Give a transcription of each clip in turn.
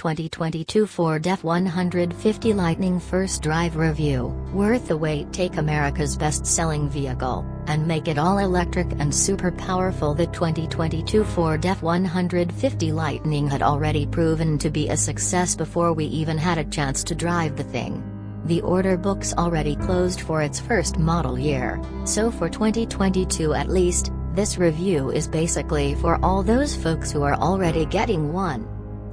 2022 Ford F-150 Lightning First Drive Review. Worth the wait. Take America's best-selling vehicle, and make it all electric and super powerful. The 2022 Ford F-150 Lightning had already proven to be a success before we even had a chance to drive the thing. The order book's already closed for its first model year, so for 2022 at least, this review is basically for all those folks who are already getting one.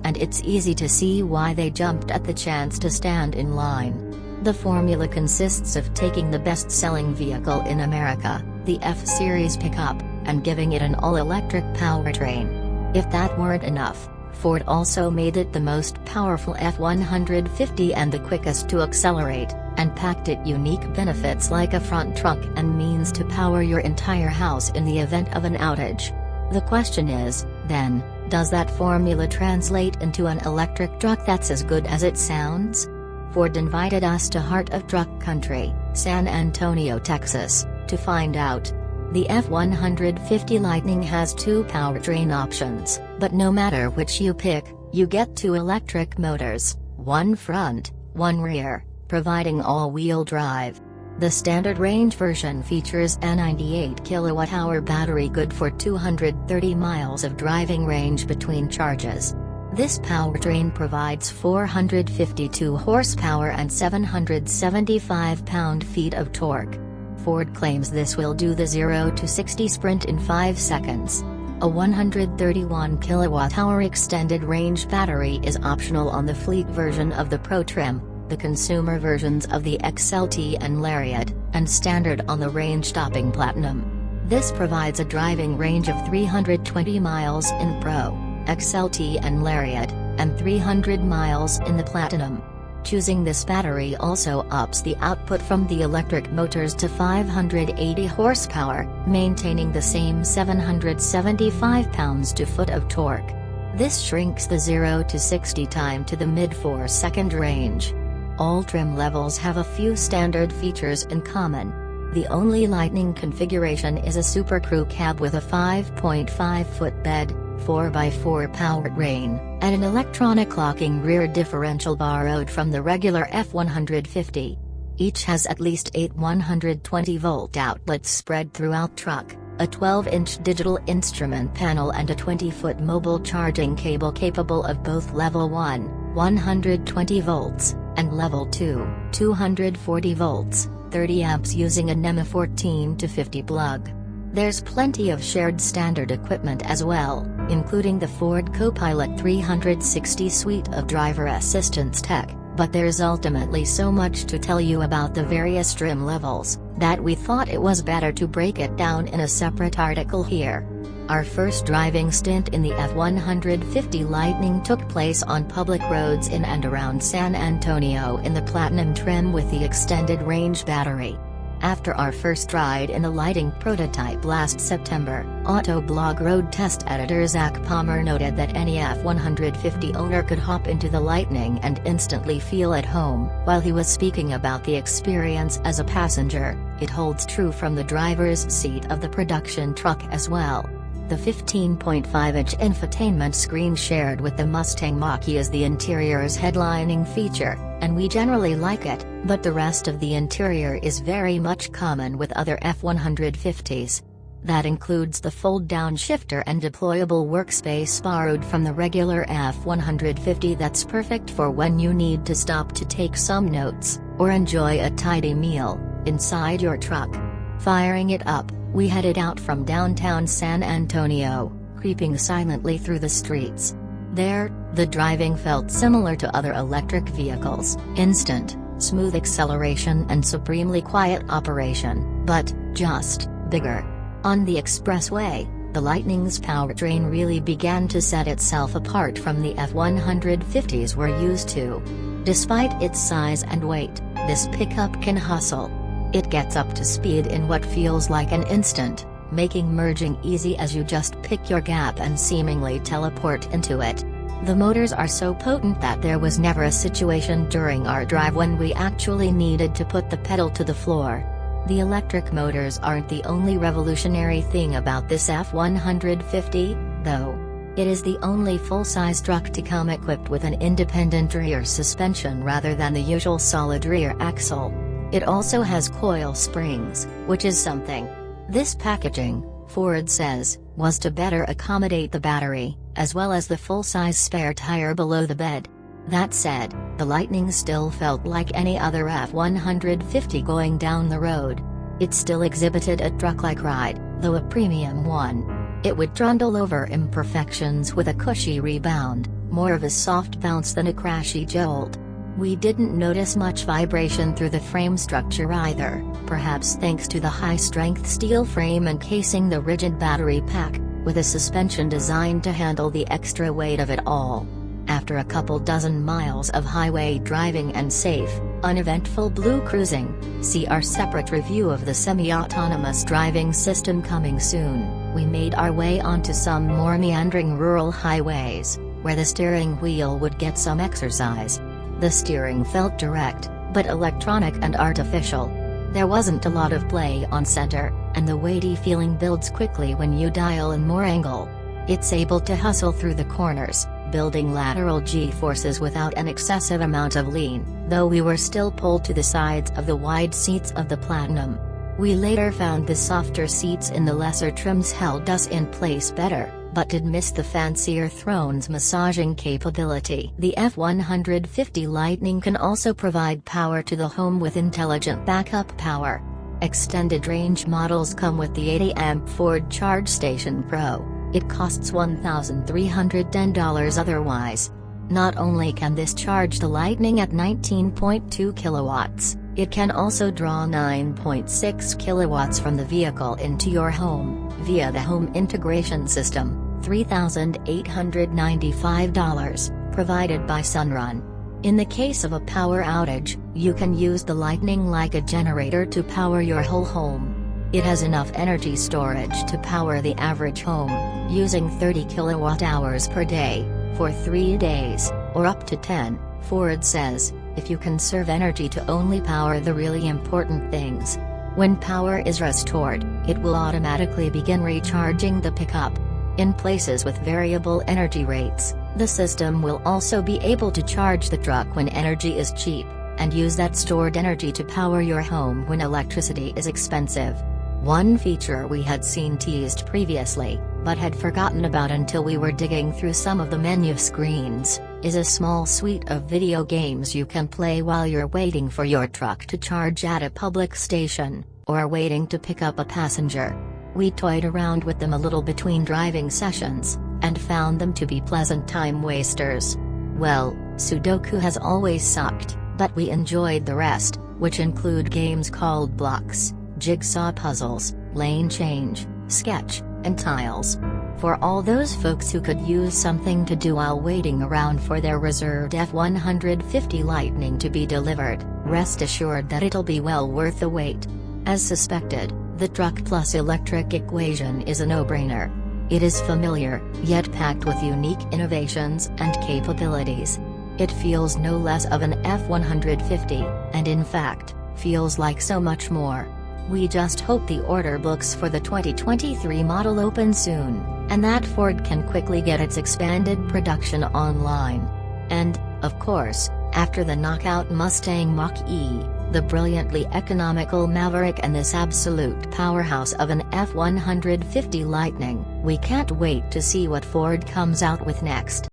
And it's easy to see why they jumped at the chance to stand in line. The formula consists of taking the best-selling vehicle in America, the F-Series pickup, and giving it an all-electric powertrain. If that weren't enough, Ford also made it the most powerful F-150 and the quickest to accelerate, and packed it unique benefits like a front trunk and means to power your entire house in the event of an outage. The question is, then, does that formula translate into an electric truck that's as good as it sounds? Ford invited us to Heart of Truck Country, San Antonio, Texas, to find out. The F-150 Lightning has two powertrain options, but no matter which you pick, you get two electric motors, one front, one rear, providing all-wheel drive. The standard range version features a 98 kWh battery good for 230 miles of driving range between charges. This powertrain provides 452 horsepower and 775 pound-feet of torque. Ford claims this will do the 0 to 60 sprint in 5 seconds. A 131 kWh extended range battery is optional on the fleet version of the Pro trim, the consumer versions of the XLT and Lariat, and standard on the range-stopping Platinum. This provides a driving range of 320 miles in Pro, XLT and Lariat, and 300 miles in the Platinum. Choosing this battery also ups the output from the electric motors to 580 horsepower, maintaining the same 775 pounds-to-foot of torque. This shrinks the 0 to 60 time to the mid-4 second range. All trim levels have a few standard features in common. The only Lightning configuration is a Super Crew cab with a 5.5-foot bed, 4x4 powertrain, and an electronic locking rear differential borrowed from the regular F-150. Each has at least 8 120-volt outlets spread throughout truck, a 12-inch digital instrument panel and a 20-foot mobile charging cable capable of both level 1, 120 volts, and level 2, 240 volts, 30 amps using a NEMA 14 to 50 plug. There's plenty of shared standard equipment as well, including the Ford Copilot 360 suite of driver assistance tech, but there's ultimately so much to tell you about the various trim levels, that we thought it was better to break it down in a separate article here. Our first driving stint in the F-150 Lightning took place on public roads in and around San Antonio in the Platinum trim with the extended range battery. After our first ride in a Lightning prototype last September, Autoblog road test editor Zach Palmer noted that any F-150 owner could hop into the Lightning and instantly feel at home. While he was speaking about the experience as a passenger, it holds true from the driver's seat of the production truck as well. The 15.5-inch infotainment screen shared with the Mustang Mach-E is the interior's headlining feature, and we generally like it, but the rest of the interior is very much common with other F-150s. That includes the fold-down shifter and deployable workspace borrowed from the regular F-150 that's perfect for when you need to stop to take some notes, or enjoy a tidy meal, inside your truck. Firing it up, we headed out from downtown San Antonio, creeping silently through the streets. There, the driving felt similar to other electric vehicles: instant, smooth acceleration and supremely quiet operation, but just bigger. On the expressway, the Lightning's powertrain really began to set itself apart from the F-150s we're used to. Despite its size and weight, this pickup can hustle. It gets up to speed in what feels like an instant, making merging easy as you just pick your gap and seemingly teleport into it. The motors are so potent that there was never a situation during our drive when we actually needed to put the pedal to the floor. The electric motors aren't the only revolutionary thing about this F-150, though. It is the only full-size truck to come equipped with an independent rear suspension rather than the usual solid rear axle. It also has coil springs, which is something. This packaging, Ford says, was to better accommodate the battery, as well as the full-size spare tire below the bed. That said, the Lightning still felt like any other F-150 going down the road. It still exhibited a truck-like ride, though a premium one. It would trundle over imperfections with a cushy rebound, more of a soft bounce than a crashy jolt. We didn't notice much vibration through the frame structure either, perhaps thanks to the high-strength steel frame encasing the rigid battery pack, with a suspension designed to handle the extra weight of it all. After a couple dozen miles of highway driving and safe, uneventful blue cruising, see our separate review of the semi-autonomous driving system coming soon, we made our way onto some more meandering rural highways, where the steering wheel would get some exercise. The steering felt direct, but electronic and artificial. There wasn't a lot of play on center, and the weighty feeling builds quickly when you dial in more angle. It's able to hustle through the corners, building lateral G-forces without an excessive amount of lean, though we were still pulled to the sides of the wide seats of the Platinum. We later found the softer seats in the lesser trims held us in place better, but did miss the fancier throne's massaging capability. The F-150 Lightning can also provide power to the home with intelligent backup power. Extended range models come with the 80-amp Ford Charge Station Pro. It costs $1,310 otherwise. Not only can this charge the Lightning at 19.2 kilowatts, it can also draw 9.6 kilowatts from the vehicle into your home, via the Home Integration System, $3,895, provided by Sunrun. In the case of a power outage, you can use the Lightning like a generator to power your whole home. It has enough energy storage to power the average home, using 30 kilowatt-hours per day, for 3 days, or up to 10, Ford says, if you conserve energy to only power the really important things. When power is restored, it will automatically begin recharging the pickup. In places with variable energy rates, the system will also be able to charge the truck when energy is cheap, and use that stored energy to power your home when electricity is expensive. One feature we had seen teased previously, but had forgotten about until we were digging through some of the menu screens, is a small suite of video games you can play while you're waiting for your truck to charge at a public station, or waiting to pick up a passenger. We toyed around with them a little between driving sessions, and found them to be pleasant time wasters. Well, Sudoku has always sucked, but we enjoyed the rest, which include games called Blocks, Jigsaw Puzzles, Lane Change, Sketch, and Tiles. For all those folks who could use something to do while waiting around for their reserved F-150 Lightning to be delivered, rest assured that it'll be well worth the wait. As suspected, the truck plus electric equation is a no-brainer. It is familiar, yet packed with unique innovations and capabilities. It feels no less of an F-150, and in fact, feels like so much more. We just hope the order books for the 2023 model open soon, and that Ford can quickly get its expanded production online. And, of course, after the knockout Mustang Mach-E, the brilliantly economical Maverick and this absolute powerhouse of an F-150 Lightning, we can't wait to see what Ford comes out with next.